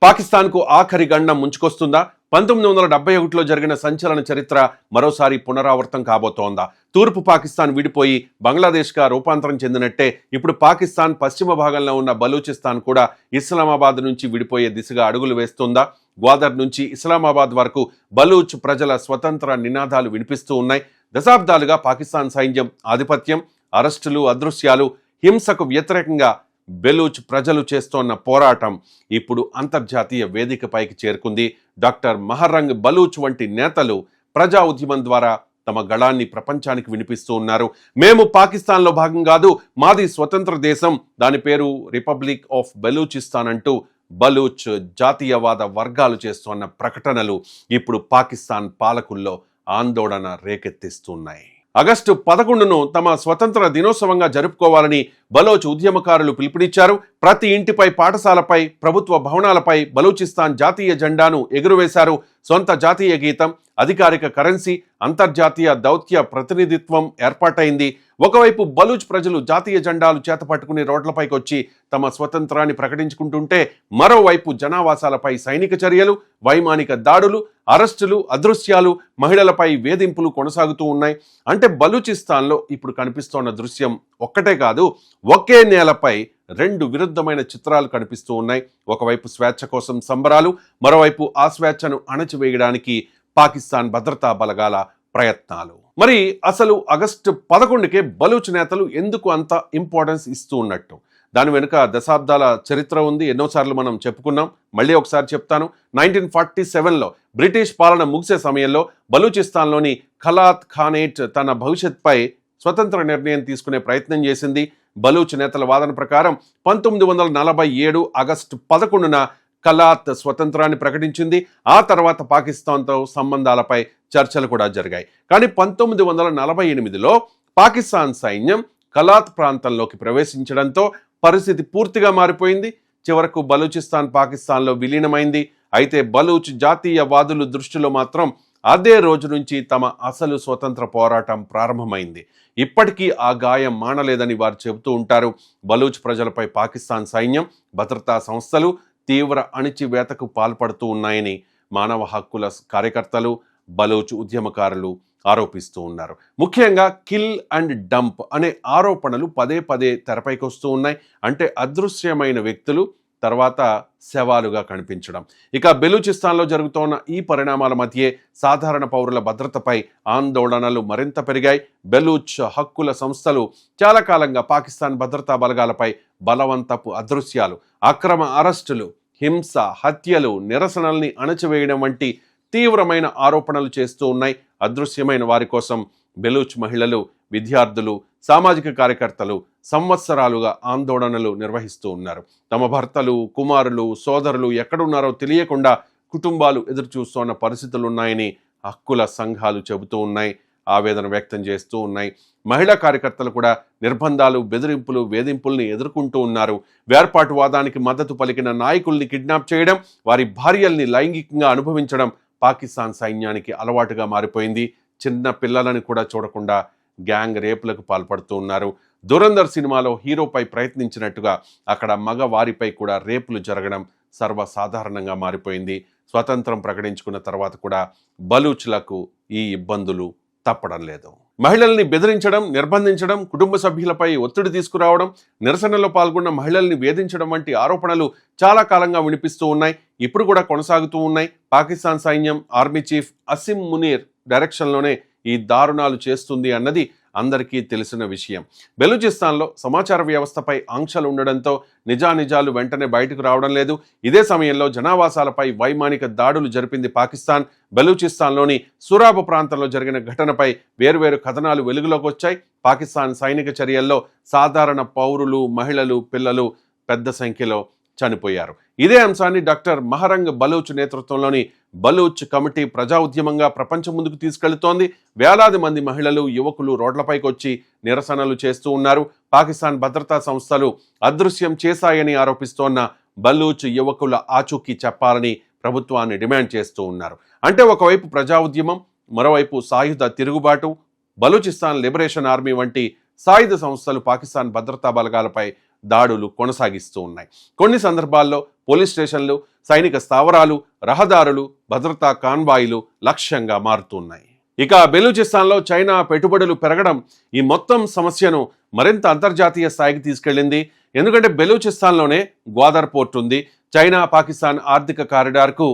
పాకిస్తాన్కు ఆఖరి గండం ముంచుకొస్తుందా? 1971లో జరిగిన సంచలన చరిత్ర మరోసారి పునరావృతం కాబోతోందా? తూర్పు పాకిస్తాన్ విడిపోయి బంగ్లాదేశ్గా రూపాంతరం చెందినట్టే ఇప్పుడు పాకిస్తాన్ పశ్చిమ భాగంలో ఉన్న బలూచిస్తాన్ కూడా ఇస్లామాబాద్ నుంచి విడిపోయే దిశగా అడుగులు వేస్తుందా? గ్వాదర్ నుంచి ఇస్లామాబాద్ వరకు బలూచ్ ప్రజల స్వతంత్ర నినాదాలు వినిపిస్తూ ఉన్నాయి. దశాబ్దాలుగా పాకిస్తాన్ సైన్యం ఆధిపత్యం, అరెస్టులు, అదృశ్యాలు, హింసకు వ్యతిరేకంగా బెలూచ్ ప్రజలు చేస్తోన్న పోరాటం ఇప్పుడు అంతర్జాతీయ వేదికపైకి చేరుకుంది. డాక్టర్ మహరంగ్ బలూచ్ వంటి నేతలు ప్రజా ఉద్యమం ద్వారా తమ గళాన్ని ప్రపంచానికి వినిపిస్తూ ఉన్నారు. మేము పాకిస్తాన్లో భాగం కాదు, మాది స్వతంత్ర దేశం, దాని పేరు రిపబ్లిక్ ఆఫ్ బలూచిస్తాన్ అంటూ బలూచ్ జాతీయవాద వర్గాలు చేస్తున్న ప్రకటనలు ఇప్పుడు పాకిస్తాన్ పాలకుల్లో ఆందోళన రేకెత్తిస్తున్నాయి. ఆగస్టు 11ను తమ స్వతంత్ర దినోత్సవంగా జరుపుకోవాలని బలోచ్ ఉద్యమకారులు పిలుపునిచ్చారు. ప్రతి ఇంటిపై, పాఠశాలపై, ప్రభుత్వ భవనాలపై బలూచిస్తాన్ జాతీయ జెండాను ఎగురవేశారు. సొంత జాతీయ గీతం, అధికారిక కరెన్సీ, అంతర్జాతీయ దౌత్య ప్రతినిధిత్వం ఏర్పాటైంది. ఒకవైపు బలూచ్ ప్రజలు జాతీయ జెండాలు చేతపట్టుకుని రోడ్లపైకి వచ్చి తమ స్వతంత్రాన్ని ప్రకటించుకుంటుంటే, మరోవైపు జనావాసాలపై సైనిక చర్యలు, వైమానిక దాడులు, అరెస్టులు, అదృశ్యాలు, మహిళలపై వేధింపులు కొనసాగుతూ ఉన్నాయి. అంటే బలూచిస్తాన్లో ఇప్పుడు కనిపిస్తోన్న దృశ్యం ఒక్కటే కాదు, ఒకే నేలపై రెండు విరుద్ధమైన చిత్రాలు కనిపిస్తూ ఉన్నాయి. ఒకవైపు స్వేచ్ఛ కోసం సంబరాలు, మరోవైపు ఆ స్వేచ్ఛను అణచివేయడానికి పాకిస్తాన్ భద్రతా బలగాల ప్రయత్నాలు. మరి అసలు ఆగస్టు 11కే బలూచ్ నేతలు ఎందుకు అంత ఇంపార్టెన్స్ ఇస్తూ ఉన్నట్టు? దాని వెనుక దశాబ్దాల చరిత్ర ఉంది. ఎన్నోసార్లు మనం చెప్పుకున్నాం, మళ్ళీ ఒకసారి చెప్తాను. 1947లో బ్రిటిష్ పాలన ముగిసే సమయంలో బలూచిస్తాన్లోని ఖలాత్ ఖానేట్ తన భవిష్యత్పై స్వతంత్ర నిర్ణయం తీసుకునే ప్రయత్నం చేసింది. బలూచ్ నేతల వాదన ప్రకారం 1947 ఆగస్టు 11న ఖలాత్ స్వతంత్రాన్ని ప్రకటించింది. ఆ తర్వాత పాకిస్తాన్తో సంబంధాలపై చర్చలు కూడా జరిగాయి. కానీ 1948లో పాకిస్తాన్ సైన్యం ఖలాత్ ప్రాంతంలోకి ప్రవేశించడంతో పరిస్థితి పూర్తిగా మారిపోయింది. చివరకు బలూచిస్తాన్ పాకిస్తాన్లో విలీనమైంది. అయితే బలూచ్ జాతీయవాదుల దృష్టిలో మాత్రం అదే రోజు నుంచి తమ అసలు స్వతంత్ర పోరాటం ప్రారంభమైంది. ఇప్పటికీ ఆ గాయం మానలేదని వారు చెబుతూ ఉంటారు. బలూచ్ ప్రజలపై పాకిస్తాన్ సైన్యం, భద్రతా సంస్థలు తీవ్ర అణిచివేతకు పాల్పడుతూ ఉన్నాయని మానవ హక్కుల కార్యకర్తలు, బలూచ్ ఉద్యమకారులు ఆరోపిస్తూ ఉన్నారు. ముఖ్యంగా కిల్ అండ్ డంప్ అనే ఆరోపణలు పదే పదే తెరపైకి వస్తూ ఉన్నాయి. అంటే అదృశ్యమైన వ్యక్తులు తర్వాత శవాలుగా కనిపించడం. ఇక బెలూచిస్తాన్లో జరుగుతోన్న ఈ పరిణామాల మధ్యే సాధారణ పౌరుల భద్రతపై ఆందోళనలు మరింత పెరిగాయి. బెలూచ్ హక్కుల సంస్థలు చాలా కాలంగా పాకిస్తాన్ భద్రతా బలగాలపై బలవంతపు అదృశ్యాలు, అక్రమ అరెస్టులు, హింస, హత్యలు, నిరసనల్ని అణచివేయడం వంటి తీవ్రమైన ఆరోపణలు చేస్తూ ఉన్నాయి. అదృశ్యమైన వారి కోసం బెలూచ్ మహిళలు, విద్యార్థులు, సామాజిక కార్యకర్తలు సంవత్సరాలుగా ఆందోళనలు నిర్వహిస్తూ ఉన్నారు. తమ భర్తలు, కుమారులు, సోదరులు ఎక్కడున్నారో తెలియకుండా కుటుంబాలు ఎదురు చూస్తున్న పరిస్థితులు ఉన్నాయని హక్కుల సంఘాలు చెబుతూ ఉన్నాయి, ఆవేదన వ్యక్తం చేస్తూ ఉన్నాయి. మహిళా కార్యకర్తలు కూడా నిర్బంధాలు, బెదిరింపులు, వేధింపుల్ని ఎదుర్కొంటూ ఉన్నారు. వేర్పాటువాదానికి మద్దతు పలికిన నాయకుల్ని కిడ్నాప్ చేయడం, వారి భార్యల్ని లైంగికంగా అనుభవించడం పాకిస్తాన్ సైన్యానికి అలవాటుగా మారిపోయింది. చిన్న పిల్లలని కూడా చూడకుండా గ్యాంగ్ రేపులకు పాల్పడుతూ ఉన్నారు. దురంధర్ సినిమాలో హీరోపై ప్రయత్నించినట్టుగా అక్కడ మగ వారిపై కూడా రేపులు జరగడం సర్వసాధారణంగా మారిపోయింది. స్వతంత్రం ప్రకటించుకున్న తర్వాత కూడా బలూచ్లకు ఈ ఇబ్బందులు తప్పడం లేదు. మహిళల్ని బెదిరించడం, నిర్బంధించడం, కుటుంబ సభ్యులపై ఒత్తిడి తీసుకురావడం, నిరసనలో పాల్గొన్న మహిళల్ని వేధించడం వంటి ఆరోపణలు చాలా కాలంగా వినిపిస్తూ ఉన్నాయి. ఇప్పుడు కూడా కొనసాగుతూ ఉన్నాయి. పాకిస్తాన్ సైన్యం ఆర్మీ చీఫ్ అసిం మునీర్ డైరెక్షన్లోనే ఈ దారుణాలు చేస్తుంది అన్నది అందరికీ తెలిసిన విషయం. బెలూచిస్తాన్లో సమాచార వ్యవస్థపై ఆంక్షలు ఉండడంతో నిజానిజాలు వెంటనే బయటకు రావడం లేదు. ఇదే సమయంలో జనావాసాలపై వైమానిక దాడులు జరిపింది పాకిస్తాన్. బెలూచిస్తాన్లోని సురాబ్ ప్రాంతంలో జరిగిన ఘటనపై వేర్వేరు కథనాలు వెలుగులోకి వచ్చాయి. పాకిస్తాన్ సైనిక చర్యల్లో సాధారణ పౌరులు, మహిళలు, పిల్లలు పెద్ద సంఖ్యలో చనిపోయారు. ఇదే అంశాన్ని డాక్టర్ మహరంగ్ బలూచ్ నేతృత్వంలోని బలూచ్ కమిటీ ప్రజా ఉద్యమంగా ప్రపంచం ముందుకు తీసుకెళ్తోంది. వేలాది మంది మహిళలు, యువకులు రోడ్లపైకి వచ్చి నిరసనలు చేస్తూ ఉన్నారు. పాకిస్తాన్ భద్రతా సంస్థలు అదృశ్యం చేశాయని ఆరోపిస్తోన్న బలూచ్ యువకుల ఆచూకీ చెప్పాలని ప్రభుత్వాన్ని డిమాండ్ చేస్తూ ఉన్నారు. అంటే ఒకవైపు ప్రజా ఉద్యమం, మరోవైపు సాయుధ తిరుగుబాటు. బలూచిస్తాన్ లిబరేషన్ ఆర్మీ వంటి సాయుధ సంస్థలు పాకిస్తాన్ భద్రతా బలగాలపై దాడులు కొనసాగిస్తూ ఉన్నాయి. కొన్ని సందర్భాల్లో పోలీస్ స్టేషన్లు, సైనిక స్థావరాలు, రహదారులు, భద్రతా కాన్వాయిలు లక్ష్యంగా మారుతున్నాయి. ఇక బెలూచిస్తాన్లో చైనా పెట్టుబడులు పెరగడం ఈ మొత్తం సమస్యను మరింత అంతర్జాతీయ స్థాయికి తీసుకెళ్లింది. ఎందుకంటే బెలూచిస్తాన్లోనే గ్వాదర్ పోర్ట్ ఉంది. చైనా పాకిస్తాన్ ఆర్థిక కారిడార్కు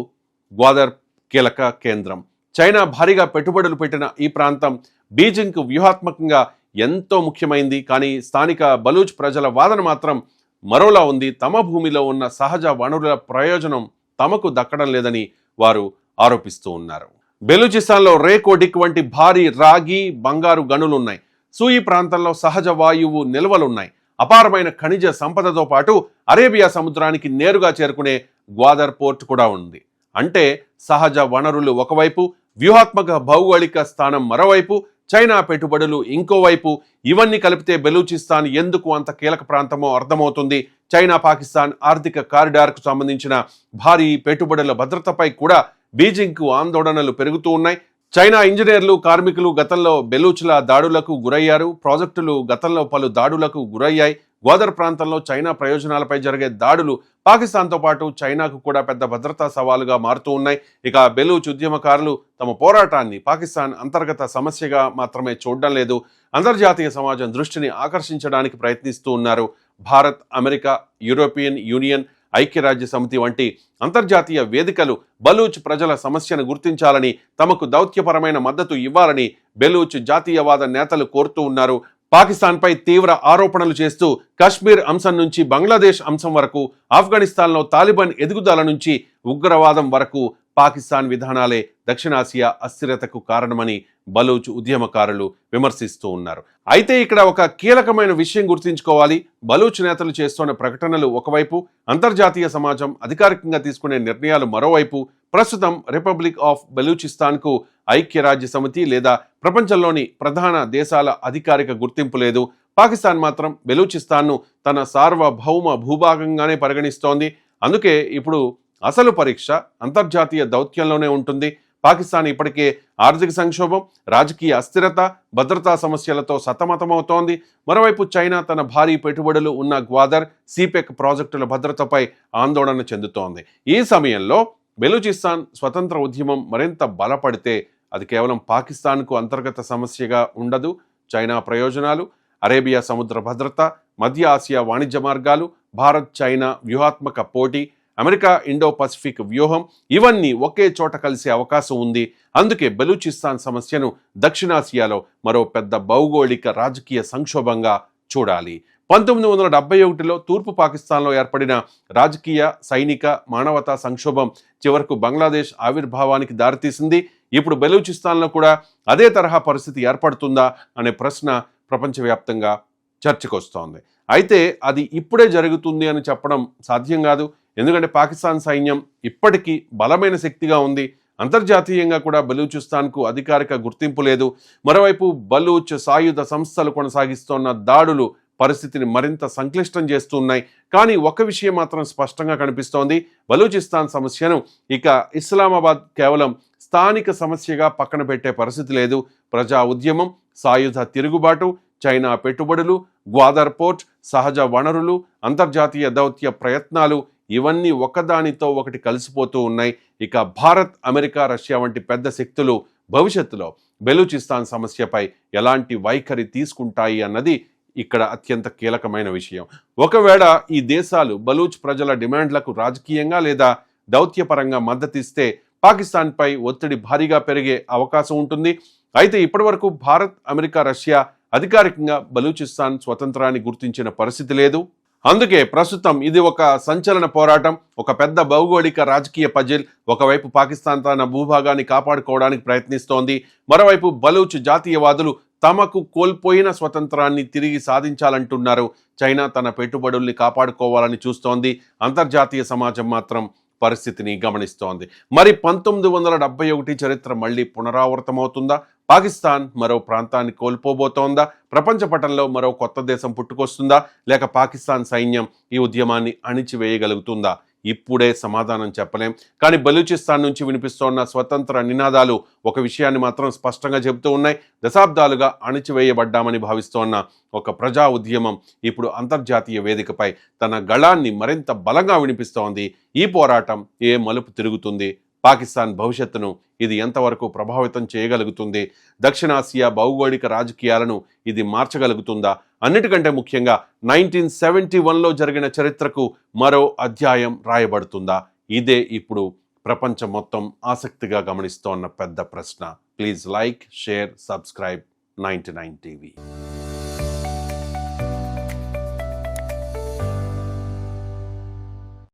గ్వాదర్ కీలక కేంద్రం. చైనా భారీగా పెట్టుబడులు పెట్టిన ఈ ప్రాంతం బీజింగ్కు వ్యూహాత్మకంగా ఎంతో ముఖ్యమైంది. కానీ స్థానిక బలూచ్ ప్రజల వాదన మాత్రం మరోలా ఉంది. తమ భూమిలో ఉన్న సహజ వనరుల ప్రయోజనం తమకు దక్కడం లేదని వారు ఆరోపిస్తూ ఉన్నారు. బెలూచిస్తాన్లో రేకోడిక్ వంటి భారీ రాగి, బంగారు గనులున్నాయి. సూయి ప్రాంతంలో సహజ వాయువు నిల్వలున్నాయి. అపారమైన ఖనిజ సంపదతో పాటు అరేబియా సముద్రానికి నేరుగా చేరుకునే గ్వాదర్ పోర్ట్ కూడా ఉంది. అంటే సహజ వనరులు ఒకవైపు, వ్యూహాత్మక భౌగోళిక స్థానం మరోవైపు, చైనా పెట్టుబడులు ఇంకోవైపు. ఇవన్నీ కలిపితే బెలూచిస్తాన్ ఎందుకు అంత కీలక ప్రాంతమో అర్థమవుతుంది. చైనా పాకిస్తాన్ ఆర్థిక కారిడార్కు సంబంధించిన భారీ పెట్టుబడుల భద్రతపై కూడా బీజింగ్కు ఆందోళనలు పెరుగుతూ ఉన్నాయి. చైనా ఇంజనీర్లు, కార్మికులు గతంలో బెలూచ్ల దాడులకు గురయ్యారు. ప్రాజెక్టులు గతంలో పలు దాడులకు గురయ్యాయి. గ్వాదర్ ప్రాంతంలో చైనా ప్రయోజనాలపై జరిగే దాడులు పాకిస్తాన్తో పాటు చైనాకు కూడా పెద్ద భద్రతా సవాలుగా మారుతూ ఉన్నాయి. ఇక బెలూచ్ ఉద్యమకారులు తమ పోరాటాన్ని పాకిస్తాన్ అంతర్గత సమస్యగా మాత్రమే చూడడం లేదు, అంతర్జాతీయ సమాజం దృష్టిని ఆకర్షించడానికి ప్రయత్నిస్తూ ఉన్నారు. భారత్, అమెరికా, యూరోపియన్ యూనియన్, ఐక్యరాజ్య సమితి వంటి అంతర్జాతీయ వేదికలు బలూచ్ ప్రజల సమస్యను గుర్తించాలని, తమకు దౌత్యపరమైన మద్దతు ఇవ్వాలని బెలూచ్ జాతీయవాద నేతలు కోరుతూ ఉన్నారు. పాకిస్తాన్పై తీవ్ర ఆరోపణలు చేస్తూ కశ్మీర్ అంశం నుంచి బంగ్లాదేశ్ అంశం వరకు, ఆఫ్ఘనిస్తాన్లో తాలిబాన్ ఎదుగుదల నుంచి ఉగ్రవాదం వరకు పాకిస్తాన్ విధానాలే దక్షిణాసియా అస్థిరతకు కారణమని బలూచ్ ఉద్యమకారులు విమర్శిస్తూ ఉన్నారు. అయితే ఇక్కడ ఒక కీలకమైన విషయం గుర్తుంచుకోవాలి. బలూచ్ నేతలు చేస్తున్న ప్రకటనలు ఒకవైపు, అంతర్జాతీయ సమాజం అధికారికంగా తీసుకునే నిర్ణయాలు మరోవైపు. ప్రస్తుతం రిపబ్లిక్ ఆఫ్ బెలూచిస్తాన్కు ఐక్యరాజ్య సమితి లేదా ప్రపంచంలోని ప్రధాన దేశాల అధికారిక గుర్తింపు లేదు. పాకిస్తాన్ మాత్రం బెలూచిస్తాన్ను తన సార్వభౌమ భూభాగంగానే పరిగణిస్తోంది. అందుకే ఇప్పుడు అసలు పరీక్ష అంతర్జాతీయ దౌత్యంలోనే ఉంటుంది. పాకిస్తాన్ ఇప్పటికే ఆర్థిక సంక్షోభం, రాజకీయ అస్థిరత, భద్రతా సమస్యలతో సతమతమవుతోంది. మరోవైపు చైనా తన భారీ పెట్టుబడులు ఉన్న గ్వాదర్, సిపెక్ ప్రాజెక్టుల భద్రతపై ఆందోళన చెందుతోంది. ఈ సమయంలో బెలూచిస్తాన్ స్వతంత్ర ఉద్యమం మరింత బలపడితే అది కేవలం పాకిస్తాన్కు అంతర్గత సమస్యగా ఉండదు. చైనా ప్రయోజనాలు, అరేబియా సముద్ర భద్రత, మధ్య ఆసియా వాణిజ్య మార్గాలు, భారత్ చైనా వ్యూహాత్మక పోటీ, అమెరికా ఇండో పసిఫిక్ వ్యూహం ఇవన్నీ ఒకే చోట కలిసే అవకాశం ఉంది. అందుకే బెలూచిస్తాన్ సమస్యను దక్షిణాసియాలో మరో పెద్ద భౌగోళిక రాజకీయ సంక్షోభంగా చూడాలి. 1971లో తూర్పు పాకిస్తాన్లో ఏర్పడిన రాజకీయ, సైనిక, మానవతా సంక్షోభం చివరకు బంగ్లాదేశ్ ఆవిర్భావానికి దారితీసింది. ఇప్పుడు బెలూచిస్తాన్లో కూడా అదే తరహా పరిస్థితి ఏర్పడుతుందా అనే ప్రశ్న ప్రపంచవ్యాప్తంగా చర్చకొస్తోంది. అయితే అది ఇప్పుడే జరుగుతుంది అని చెప్పడం సాధ్యం కాదు. ఎందుకంటే పాకిస్తాన్ సైన్యం ఇప్పటికీ బలమైన శక్తిగా ఉంది. అంతర్జాతీయంగా కూడా బలూచిస్తాన్కు అధికారిక గుర్తింపు లేదు. మరోవైపు బలూచ్ సాయుధ సంస్థలు కొనసాగిస్తున్న దాడులు పరిస్థితిని మరింత సంక్లిష్టం చేస్తున్నాయి. కానీ ఒక విషయం మాత్రం స్పష్టంగా కనిపిస్తోంది. బలూచిస్తాన్ సమస్యను ఇక ఇస్లామాబాద్ కేవలం స్థానిక సమస్యగా పక్కన పెట్టే పరిస్థితి లేదు. ప్రజా ఉద్యమం, సాయుధ తిరుగుబాటు, చైనా పెట్టుబడులు, గ్వాదర్ పోర్ట్, సహజ వనరులు, అంతర్జాతీయ దౌత్య ప్రయత్నాలు ఇవన్నీ ఒకదానితో ఒకటి కలిసిపోతూ ఉన్నాయి. ఇక భారత్, అమెరికా, రష్యా వంటి పెద్ద శక్తులు భవిష్యత్తులో బెలూచిస్తాన్ సమస్యపై ఎలాంటి వైఖరి తీసుకుంటాయి అన్నది ఇక్కడ అత్యంత కీలకమైన విషయం. ఒకవేళ ఈ దేశాలు బలూచ్ ప్రజల డిమాండ్లకు రాజకీయంగా లేదా దౌత్యపరంగా మద్దతిస్తే పాకిస్తాన్పై ఒత్తిడి భారీగా పెరిగే అవకాశం ఉంటుంది. అయితే ఇప్పటివరకు భారత్, అమెరికా, రష్యా అధికారికంగా బలూచిస్తాన్ స్వతంత్రాన్ని గుర్తించిన పరిస్థితి లేదు. అందుకే ప్రస్తుతం ఇది ఒక సంచలన పోరాటం, ఒక పెద్ద భౌగోళిక రాజకీయ పజిల్. ఒకవైపు పాకిస్తాన్ తన భూభాగాన్ని కాపాడుకోవడానికి ప్రయత్నిస్తోంది. మరోవైపు బలూచ్ జాతీయవాదులు తమకు కోల్పోయిన స్వతంత్రాన్ని తిరిగి సాధించాలంటున్నారు. చైనా తన పెట్టుబడుల్ని కాపాడుకోవాలని చూస్తోంది. అంతర్జాతీయ సమాజం మాత్రం పరిస్థితిని గమనిస్తోంది. మరి 1971 చరిత్ర మళ్ళీ పునరావృతమవుతుందా? పాకిస్తాన్ మరో ప్రాంతాన్ని కోల్పోబోతోందా? ప్రపంచ పటంలో మరో కొత్త దేశం పుట్టుకొస్తుందా? లేక పాకిస్తాన్ సైన్యం ఈ ఉద్యమాన్ని అణిచివేయగలుగుతుందా? ఇప్పుడే సమాధానం చెప్పలేం. కానీ బలూచిస్తాన్ నుంచి వినిపిస్తోన్న స్వతంత్ర నినాదాలు ఒక విషయాన్ని మాత్రం స్పష్టంగా చెబుతూ ఉన్నాయి. దశాబ్దాలుగా అణిచివేయబడ్డామని భావిస్తోన్న ఒక ప్రజా ఉద్యమం ఇప్పుడు అంతర్జాతీయ వేదికపై తన గళాన్ని మరింత బలంగా వినిపిస్తోంది. ఈ పోరాటం ఏ మలుపు తిరుగుతుంది? పాకిస్తాన్ భవిష్యత్తును ఇది ఎంతవరకు ప్రభావితం చేయగలుగుతుంది? దక్షిణాసియా భౌగోళిక రాజకీయాలను ఇది మార్చగలుగుతుందా? అన్నిటికంటే ముఖ్యంగా 1971లో జరిగిన చరిత్రకు మరో అధ్యాయం రాయబడుతుందా? ఇదే ఇప్పుడు ప్రపంచం మొత్తం ఆసక్తిగా గమనిస్తోన్న పెద్ద ప్రశ్న. Please like, share, subscribe 99 TV.